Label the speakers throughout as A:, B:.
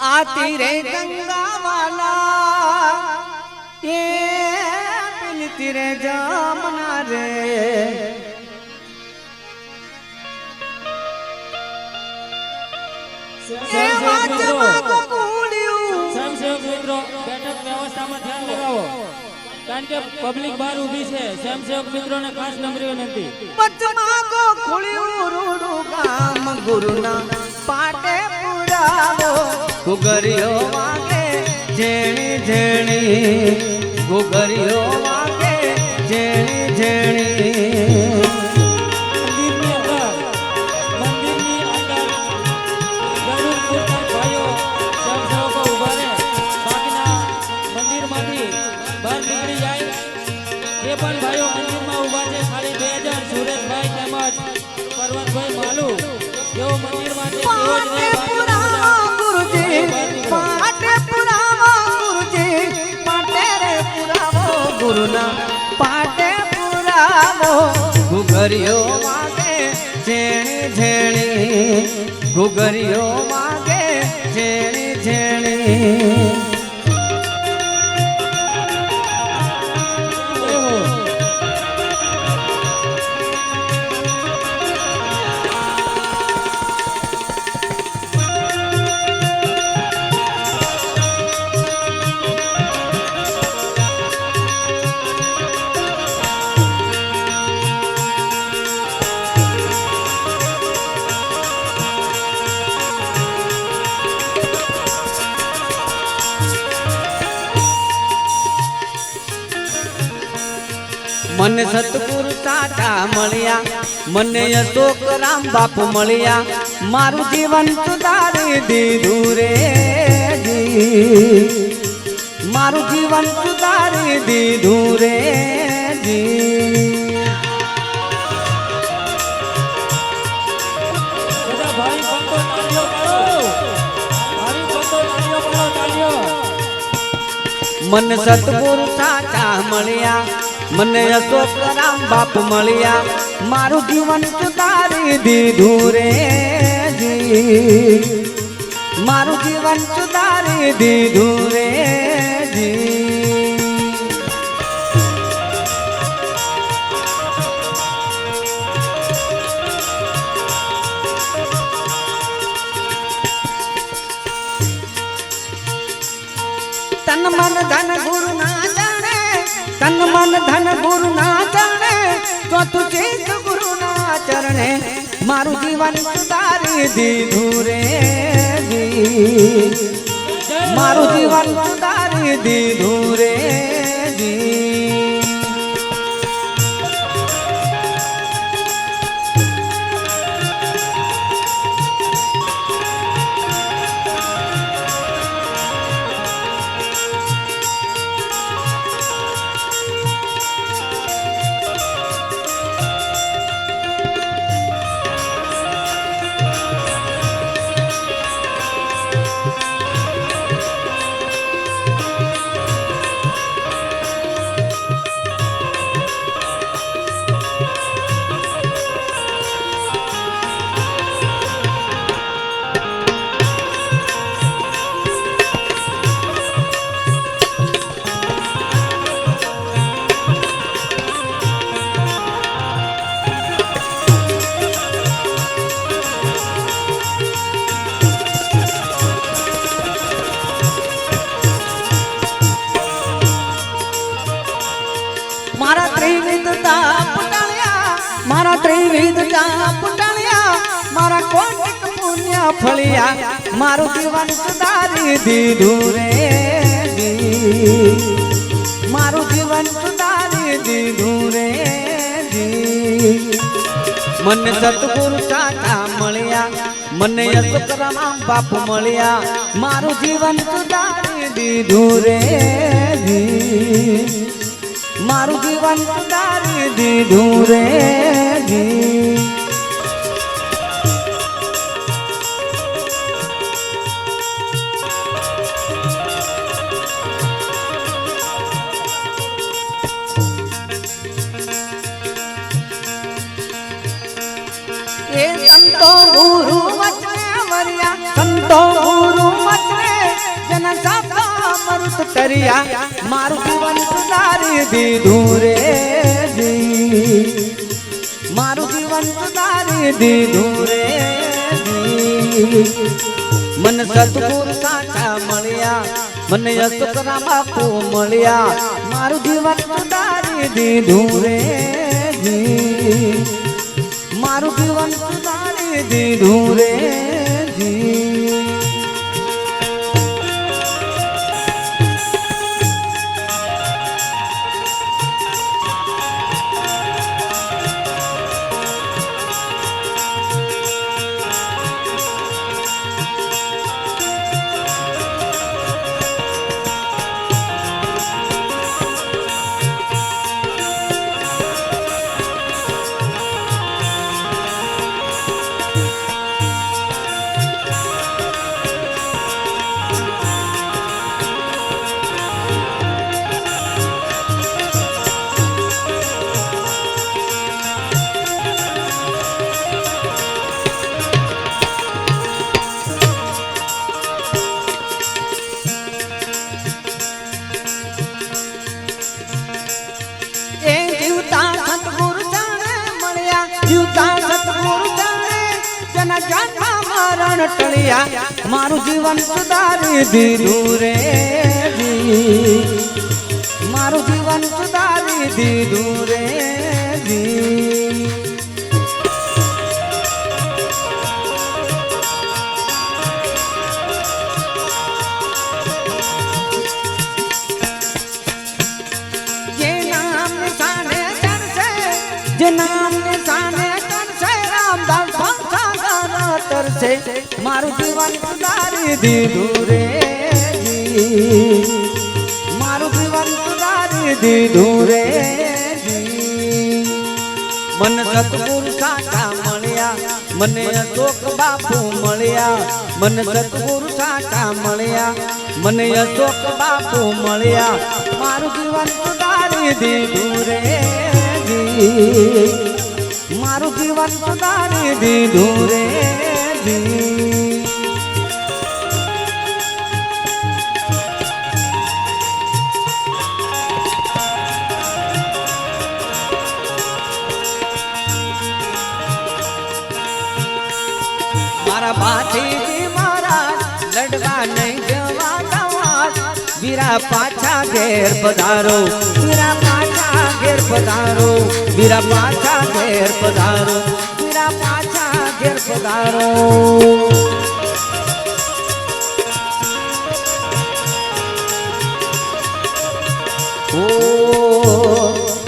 A: आती रे गंगा वाला ये मिलती रे जमुना रे
B: મિત્રો બેઠક વ્યવસ્થામાં ધ્યાન લગાવો કારણ કે પબ્લિક બહાર ઊભી છે સ્વયંસેવક મિત્રોને ખાસ નમ્ર વિનંતી
A: પચમાં કો ખુલ્યું રૂડું ગામ ગુરુના પાટે પુરાવો ઘુઘરીઓ વાગે જેણી જેણી ઘુઘરીઓ વાગે જેણી જેણી
B: ભાઈઓ મંદિરમાં ઊભા છે ખાલી 2000 સુરેશભાઈ તેમજ પર્વતભાઈ માલુ જેઓ મંદિરમાં છે
A: ગુરુજી પાટે પુરાવો ગુરુજી પાટે રે પુરાવો ગુરુના પાટે પુરાવો ઘુઘરીઓ વાગે જેણી જેણી ઘુઘરીઓ વાગે જેણી જેણી મને સતગુરુ સાચા મળ્યા મને અશોક રામ બાપ મળ્યા મારું જીવન સુધારી દીધું રે મારું જીવન સુધારી દીધું રે મને સતગુરુ સાચા મળ્યા મને અશોક રામ બાપ મળ્યા મારું જીવન સુધારી દીધું રે મારું જીવન સુધારી દીધું રે તન મન ધન ગુરુ ના જાણે તન મન ધન ગુરુ ના જાણે ચોથું ચિત્ત ગુરુ ના ચરણે મારું જીવન સુધારી દીધું રે મારું જીવન સુધારી દીધું રે મારા ત્રિવિધ પુટાણ્યા મારા કોટિક પુણ્ય ફળિયા મારું જીવન સુધારી દીધું રે મારું જીવન સુધારી દીધું રે મને સતગુરુ સાચા મળ્યા મને અશોક રામ બાપ મળ્યા મારું જીવન સુધારી દીધું રે મારું જીવન સુધારી દીધું રે એ સંતો ગુરુ વચને વર્યા સંતો ગુરુ વચને ટળિયા મારું જીવન સુધારી દીધું રે જી મારું જીવન સુધારી દીધું રે જી મન સદગુરુ સાચા મળ્યા મને અસકરા બાપુ મળ્યા મારું જીવન સુધારી દીધું રે જી મારું જીવન સુધારી દીધું રે જી ટળિયા મારું જીવન સુધારી દીધું રે જી મારું જીવન સુધારી દીધું રે જી જે નામ નિશાને ચડશે જે નામ નિશાને ચડશે રામદાસ છે મારું જીવન સુધારી દીધું રે જી મારું જીવન સુધારી દીધું રે જી મન સતગુરુ સાચા મળ્યા મને અશોક બાપુ મળ્યા મન સતગુરુ સાચા મળ્યા મને અશોક બાપુ મળ્યા મારું જીવન સુધારી દીધું રે જી મારું જીવન સુધારી દીધું રે મારા ભાતીજી મહારાજ લડવા નહીં જવા દવાજ વીરા પાછા ઘેર પધારો વીરા પાછા ઘેર પધારો વીરા પાછા ઘેર પધારો વીરા પાછા ઘેર પધારો ઓ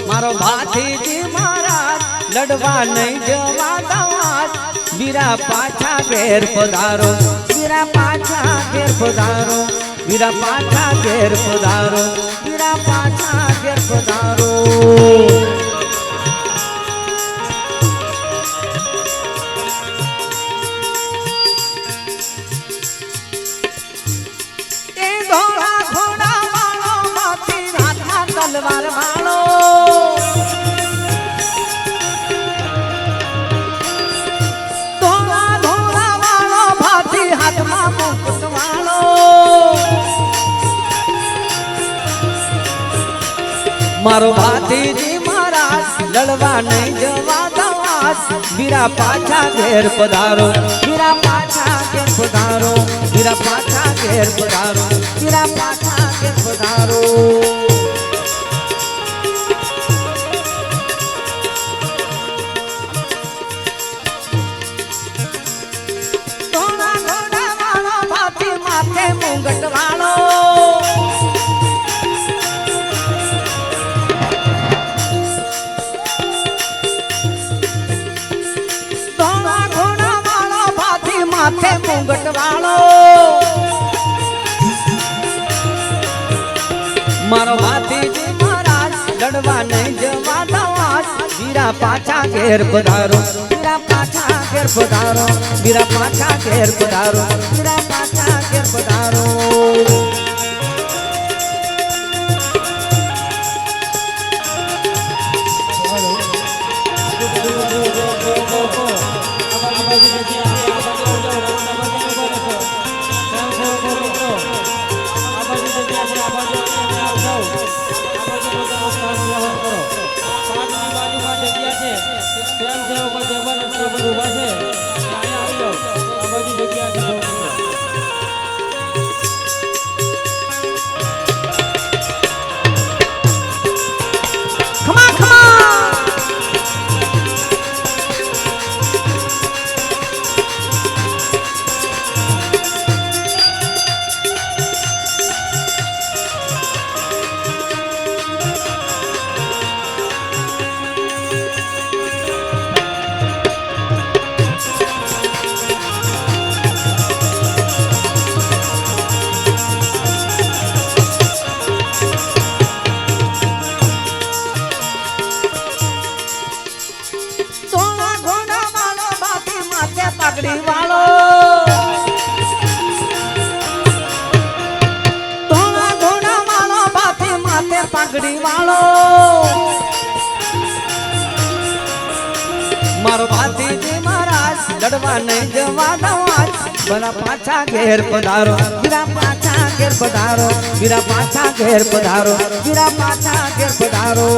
A: મારો ભાતીજી મહારાજ લડવા નહીં જવા દવાજ વીરા પાછા ઘેર પધારો વીરા પાછા ઘેર પધારો વીરા પાછા ઘેર પધારો વીરા પાછા ઘેર પધારો એ ધોળા ઘોડા વાળો માથી હાથમાં તલવાર વાળો મારો ભાતીજી મહારાજ લડવા નહીં જવા દવાજ વીરા પાછા ઘેર પધારો વીરા પાછા ઘેર પધારો વીરા પાછા ઘેર પધારો વીરા પાછા ઘેર પધારો ધોળા ઘોડા વાળો ભાતી માથે મુંગટ વાળો માથે મુંગટ વાળો મારો ભાતીજી મહારાજ લડવા નહીં જવા દવાજ વીરા પાછા ઘેર પધારો વીરા પાછા ઘેર પધારો વીરા પાછા ઘેર પધારો વીરા પાછા ઘેર પધારો
B: મિત્રો આ બાજુ જગ્યા છે, આ બાજુ
A: ભલા પાછા ઘેર પધારો વીરા પાછા ઘેર પધારો વીરા પાછા ઘેર પધારો વીરા પાછા ઘેર પધારો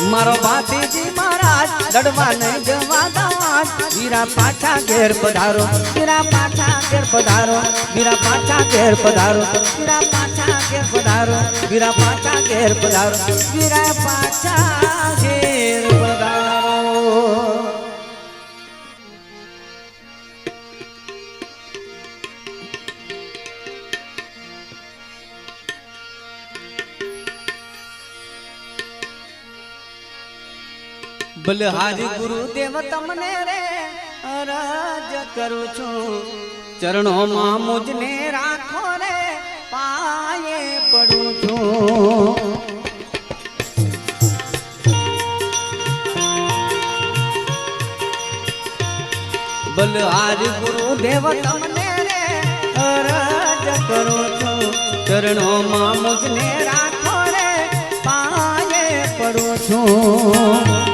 A: મારો ભાતીજી મહારાજ લડવા નહીં જવા દવાજ વીરા પાછા ઘેર પધારો વીરા પાછા ઘેર પધારો વીરા પાછા ઘેર પધારો વીરા પાછા ઘેર પધારો વીરા પાછા ઘેર પધારો વીરા પાછા ઘેર પધારો બલહારી ગુરુદેવ તમને રે અરજ કરું છું ચરણોમાં મુજને રાખો રે પાયે પડું છું બલહારી ગુરુદેવ તમને રે અરજ કરું છું ચરણોમાં મુજને રાખો રે પાયે પડું છું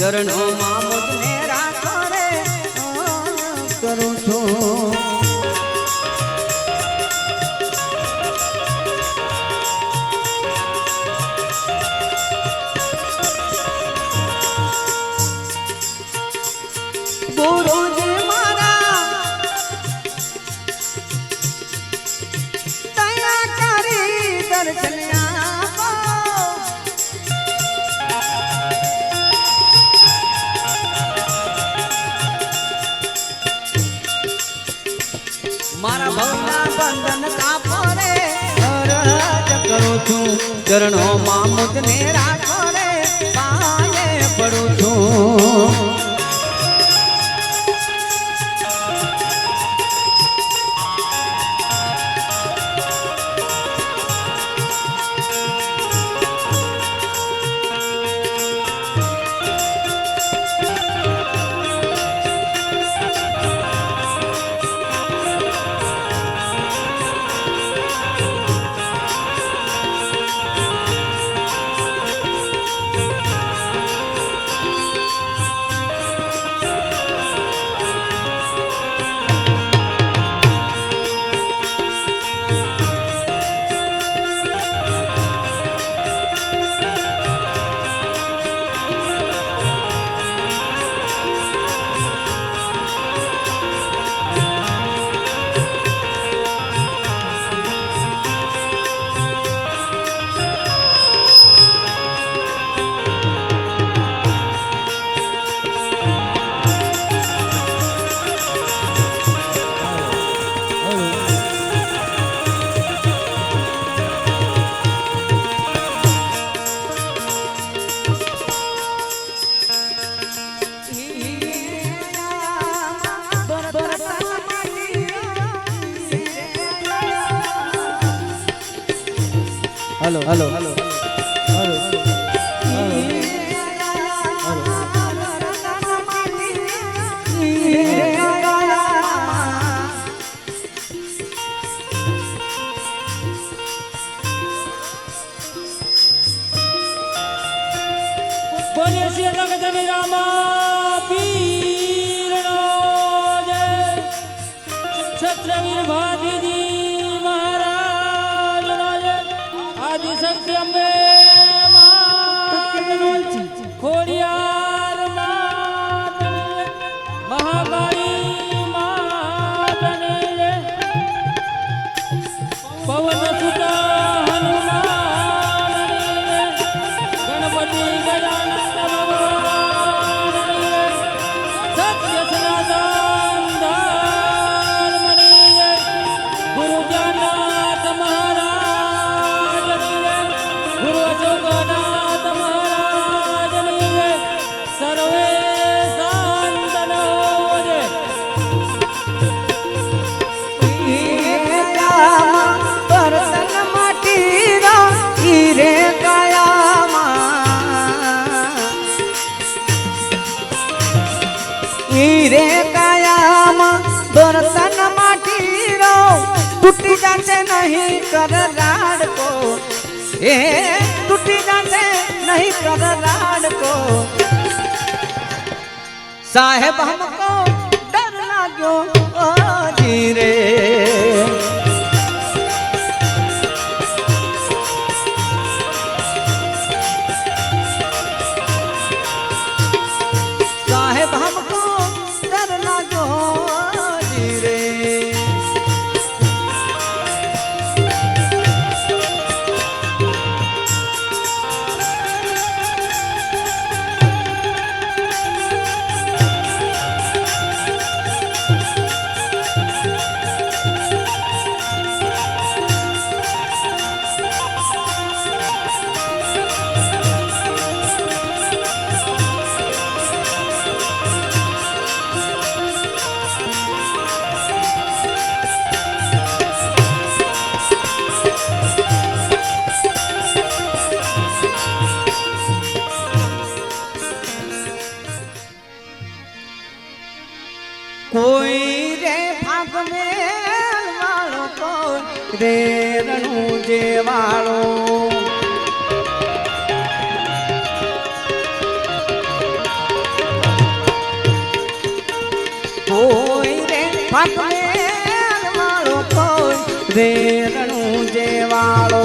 A: ચરણોમાં મુજને રાખો રે કરું છું ગુરુજી મારા દયા કરી દર્શન મારા ભવના બંધન કાપો રે અરજ કરું છું ચરણોમાં મુજને રાખો રે પાયે પડું છું
B: હલો હલો હલો બોલે શ્રી જગત રામા પીરનો જય છત્રવીર ભાતીજી મહારાજનો જય આદિશક્તિ અંબે માતનો જય ખોડિયાર માતનો જય મહાકાળી માતને જય પવન સુતા હનુમાન ગણપતિ ગજાનન સત્ય સનાતન ધર્મની જય ગુરુ જ્ઞાનનાથ મહારાજની જય ગુરુ અશોકનાથ મહારાજની જય સર્વે સંતનો જય
A: બર્તન માટીના હીરે હીરે કાયામાં બર્તન માટીનો તૂટી જાશે નહીં કર રાડકો એ તૂટી જાશે નહીં કર રાડકો સાહેબ हमको डर लाग्यो धीरे साहेब हमको डर लागो धीरे कोई रे भाग में वालो कोई रे रणु जे वालो कोई रे भाग में वालो कोई रे रणु जे वालो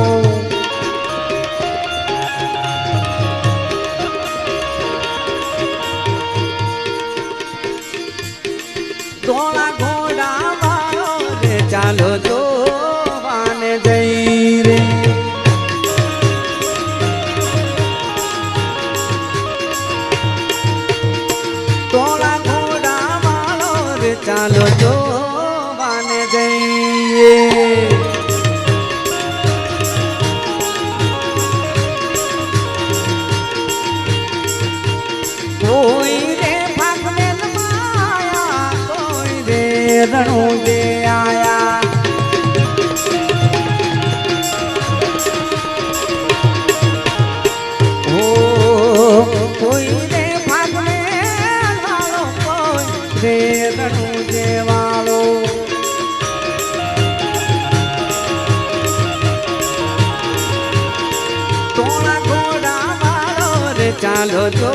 A: ધોળા ઘોડા વાળો રે ચાલો જોવાન જઈ રે ધોળા ઘોડા વાળો રે ચાલો જોવાન જઈએ કોઈ રે ભાગવેલ માયા કોઈ રે રણુ દે આયા ઓ કોઈ રે ભાગવેલ વાળો કોઈ રે રણુ દે વાળો તોળા ઘોડા વાળો રે ચાલો જો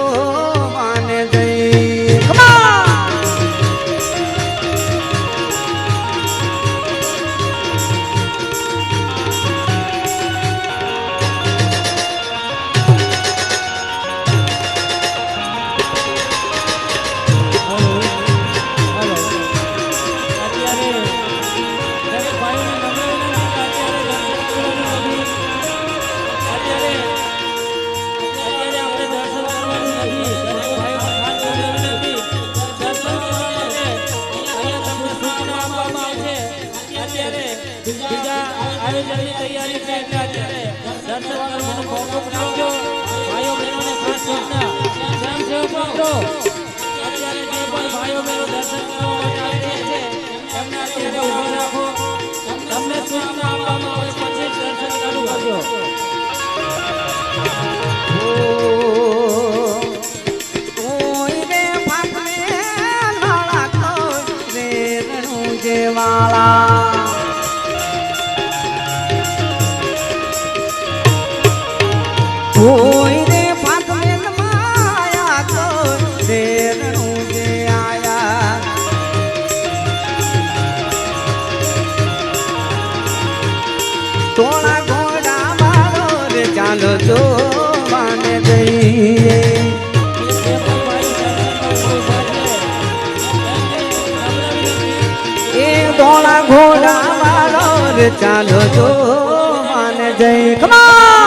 B: આયોજનની તૈયારી છે એટલે અત્યારે દર્શન કરવાનો મોકો આપજો ભાઈઓ બહેનોને ખાસ સૂચના સ્વયંસેવક મિત્રો અત્યારે જે પણ ભાઈઓ બહેનો દર્શન કરવા માટે આવી રહ્યા છે એમને અત્યારે ઊભો રાખો તમને સૂચના આપવામાં આવે પછી દર્શન ચાલુ કરજો
A: વાળા કોઈ રે ફાગવેલ માયા તો દેરણું જે આયા તોળા ઘોડા મારો રે ચાલો જો માને જઈએ એ તોળા ઘોડા મારો રે ચાલો જો માને જઈએ કમા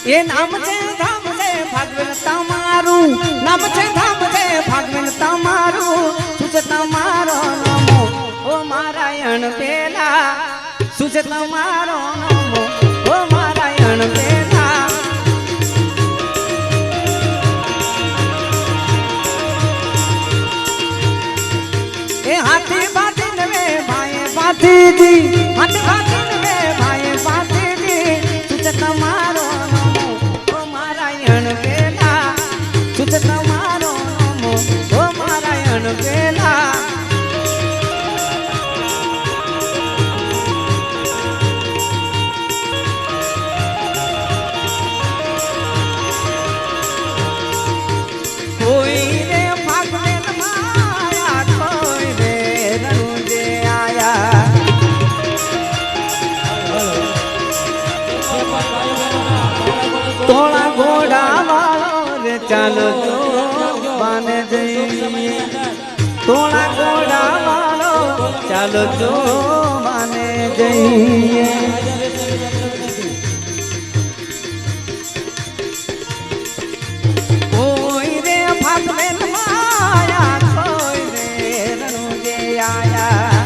A: એ નામ છે ધામ છે ભાગવેલ તમારું નામ છે ધામ છે ભાગવેલ તમારું સુચ તમારો નમો ઓ નારાયણ પેલા સુચ તમારો નમો ઓ નારાયણ પેલા એ હાથી બાતી નવે ભાઈ બાતીજી હાથી બાતી નવે ભાઈ બાતીજી સુચ તમારો સુચ તમારો નમો ઓ નારાયણ પેલા કોઈ રે ફાગવેલ માયા કોઈ રે રણું જે આયા તોળા ઘોડા ચાલો જો માને જઈએ તોળા ઘોડા વાળો ચાલો જો માને જઈએ કોઈ રે ફાગવેલ માયા કોઈ રે રણું જે આયા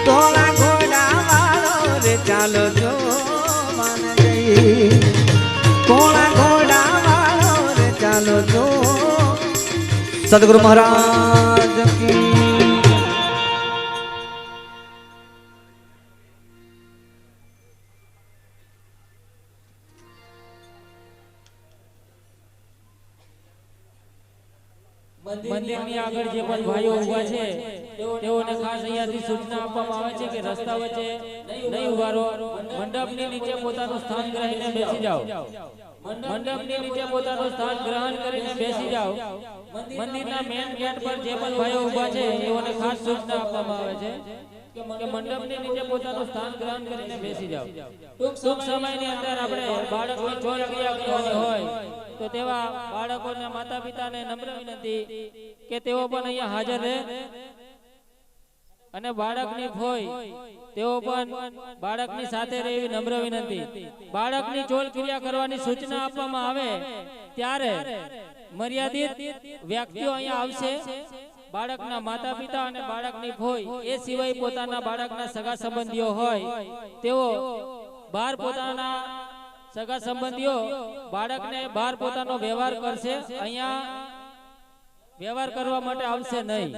A: તોળા ઘોડા વાળો રે ચાલો જો કોણા ઘોડા વાળો રે ચાલો જો સદગુરુ મહારાજ કી
B: મંદિરની આગળ જે પણ ભાઈઓ ઊભા છે તેઓને ખાસ અહીંયાથી સૂચના આપવામાં આવે છે કે રસ્તા વચ્ચે નહીં ઉભા રહો મંડપની નીચે પોતાનું સ્થાન ગ્રહીને બેસી જાઓ મંડપની નીચે પોતાનું સ્થાન ગ્રહણ કરીને બેસી જાઓ મંદિરના મેઇન ગેટ પર જે પણ ભાઈઓ ઊભા છે તેઓને ખાસ સૂચના આપવામાં આવે છે કે મંડપની નીચે પોતાનું સ્થાન ગ્રહણ કરીને બેસી જાઓ ટૂંક સમયની અંદર આપણે બાળકની ચોર ક્રિયા કરવાની હોય તો તેવા બાળકોના માતા પિતાને નમ્ર વિનંતી કે તેઓ પણ અહીંયા હાજર રહે અને બાળકની હોય તેઓ પણ બાળકની સાથે રહે એવી નમ્ર વિનંતી બાળકની ચોલ ક્રિયા કરવાની સૂચના આપવામાં આવે ત્યારે મર્યાદિત વ્યક્તિઓ અહીંયા આવશે બાળકના માતા પિતા અને બાળકની હોય એ સિવાય પોતાના બાળકના સગા સંબંધીઓ હોય તેઓ બહાર પોતાના સગા સંબંધીઓ બાળકને બહાર પોતાનો વ્યવહાર કરશે અહીંયા વ્યવહાર કરવા માટે આવશે નહીં